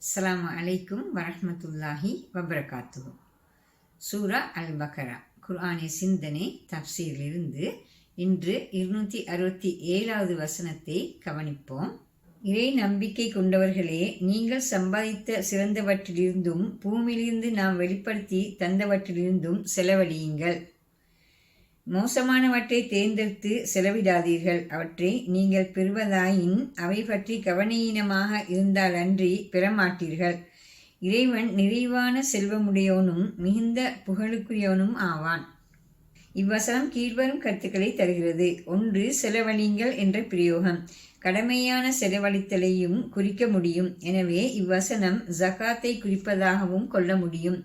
அஸ்ஸலாமு அலைக்கும் வரஹ்மத்துல்லாஹி வபரகாத்துஹு. சூரா அல் பக்ரா குர்ஆனிய சிந்தனை தஃப்சீரிலிருந்து இன்று 267வது வசனத்தை கவனிப்போம். இறை நம்பிக்கை கொண்டவர்களே, நீங்கள் சம்பாதித்த சிறந்தவற்றிலிருந்தும் பூமியிலிருந்து நாம் வெளிப்படுத்தி தந்தவற்றிலிருந்தும் செலவழியுங்கள். மோசமானவற்றை தேர்ந்தெடுத்து செலவிடாதீர்கள். அவற்றை நீங்கள் பெறுவதாயின் அவை பற்றி கவனீனமாக இருந்தாலன்றி பெறமாட்டீர்கள். இறைவன் நிறைவான செல்வமுடையவனும் மிகுந்த புகழுக்குரியவனும் ஆவான். இவ்வசனம் கீழ்வரும் கருத்துக்களை தருகிறது. 1. செலவழிங்கள் என்ற பிரயோகம் கடமையான செலவழித்தலையும் குறிக்க முடியும். எனவே இவ்வசனம் ஜகாத்தை குறிப்பதாகவும் கொள்ள முடியும்.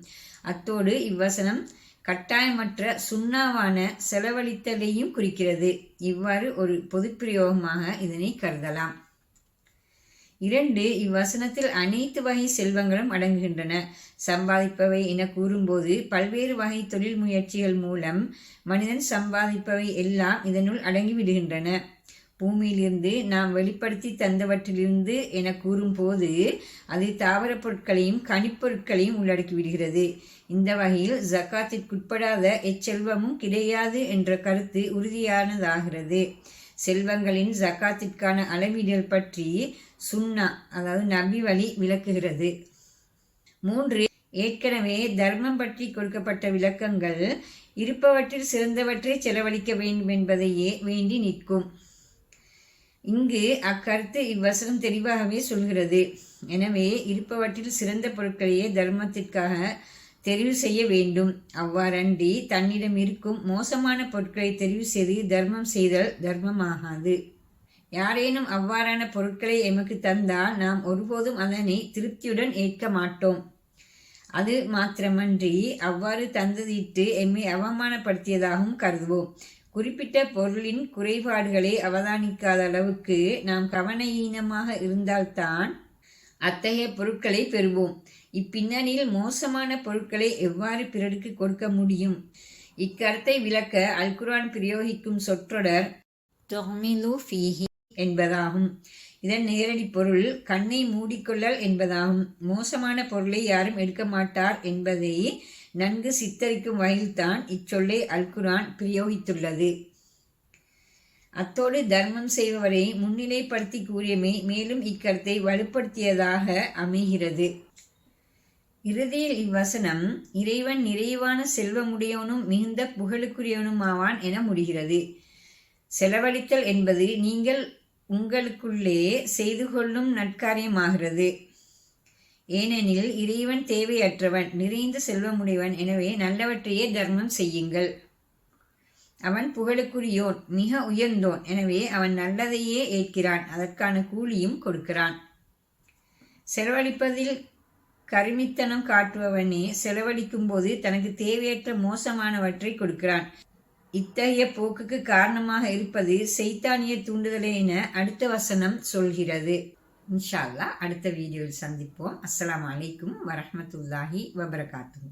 அத்தோடு இவ்வசனம் கட்டாயமற்ற சுன்னாவான செலவழித்தலையும் குறிக்கிறது. இவ்வாறு ஒரு பொதுப்பிரயோகமாக இதனை கருதலாம். 2. இவ்வசனத்தில் அனைத்து வகை செல்வங்களும் அடங்குகின்றன. சம்பாதிப்பவை என கூறும்போது பல்வேறு வகை தொழில் முயற்சிகள் மூலம் மனிதன் சம்பாதிப்பவை எல்லாம் இதனுள் அடங்கிவிடுகின்றன. பூமியிலிருந்து நாம் வெளிப்படுத்தி தந்தவற்றிலிருந்து என கூறும்போது அது தாவர பொருட்களையும் கனிப்பொருட்களையும் உள்ளடக்கிவிடுகிறது. இந்த வகையில் ஜக்காத்திற்குட்படாத எச்செல்வமும் கிடையாது என்ற கருத்து உறுதியானதாகிறது. செல்வங்களின் ஜக்காத்திற்கான அளவீடுகள் பற்றி சுன்னா அதாவது நபி வழி விளக்குகிறது. 3. ஏற்கனவே தர்மம் பற்றி கொடுக்கப்பட்ட விளக்கங்கள் இருப்பவற்றில் சிறந்தவற்றை செலவழிக்க வேண்டும் என்பதையே வேண்டி நிற்கும். இங்கு அக்கருத்து இவ்வசனம் தெளிவாகவே சொல்கிறது. எனவே இருப்பவற்றில் சிறந்த பொருட்களையே தர்மத்திற்காக தெரிவு செய்ய வேண்டும். அவ்வாறன்றி தன்னிடம் இருக்கும் மோசமான பொருட்களை தெரிவு செய்து தர்மம் செய்தல் தர்மமாகாது. யாரேனும் அவ்வாறான பொருட்களை எமக்கு தந்தால் நாம் ஒருபோதும் அதனை திருப்தியுடன் ஏற்க மாட்டோம். அது மாத்திரமன்றி அவ்வாறு தந்ததிட்டு எம்மை அவமானப்படுத்தியதாகவும் கருதுவோம். குறிப்பிட்ட பொருளின் குறைபாடுகளை அவதானிக்காத அளவுக்கு நாம் கவனஈனமாக இருந்தால்தான் அத்தகைய பொருட்களை பெறுவோம். இப்பின்னணியில் மோசமான பொருட்களை எவ்வாறு பிறருக்கு கொடுக்க முடியும்? இக்கருத்தை விளக்க அல் குர்ஆன் பிரயோகிக்கும் சொற்றொடர் தொஹ்மிலு ஃபீஹி என்பதாகும். இதன் நேரடி பொருள் கண்ணை மூடிக்கொள்ளல் என்பதாகும். மோசமான பொருளை யாரும் எடுக்க மாட்டார் என்பதை நன்கு சித்தரிக்கும் வகையில்தான் இச்சொல்லை அல் குர்ஆன் பிரயோகித்துள்ளது. அத்தோடு தர்மம் செய்பவரை முன்னிலைப்படுத்தி கூறியமை மேலும் இக்கருத்தை வலுப்படுத்தியதாக அமைகிறது. இறுதியில் இவ்வசனம் இறைவன் நிறைவான செல்வமுடையவனும் மிகுந்த புகழுக்குரியவனும் ஆவான் என முடிகிறது. செலவழித்தல் என்பது நீங்கள் உங்களுக்குள்ளே செய்து கொள்ளும் நற்காரியமாகிறது. ஏனெனில் இறைவன் தேவையற்றவன், நிறைந்த செல்வமுடையவன். எனவே நல்லவற்றையே தர்மம் செய்யுங்கள். அவன் புகழுக்குரியோன், மிக உயர்ந்தோன். எனவே அவன் நல்லதையே ஏற்கிறான், அதற்கான கூலியும் கொடுக்கிறான். செலவழிப்பதில் கருமித்தனம் காட்டுபவனே செலவழிக்கும் போது தனக்கு தேவையற்ற மோசமானவற்றை கொடுக்கிறான். இத்தகைய போக்குக்கு காரணமாக இருப்பது சைத்தானிய தூண்டுதலே என அடுத்த வசனம் சொல்கிறது. இன்ஷா அல்லாஹ் அடுத்த வீடியோவில் சந்திப்போம். அஸ்ஸலாமு அலைக்கும் வரஹ்மத்துல்லாஹி வபரகாத்துஹு.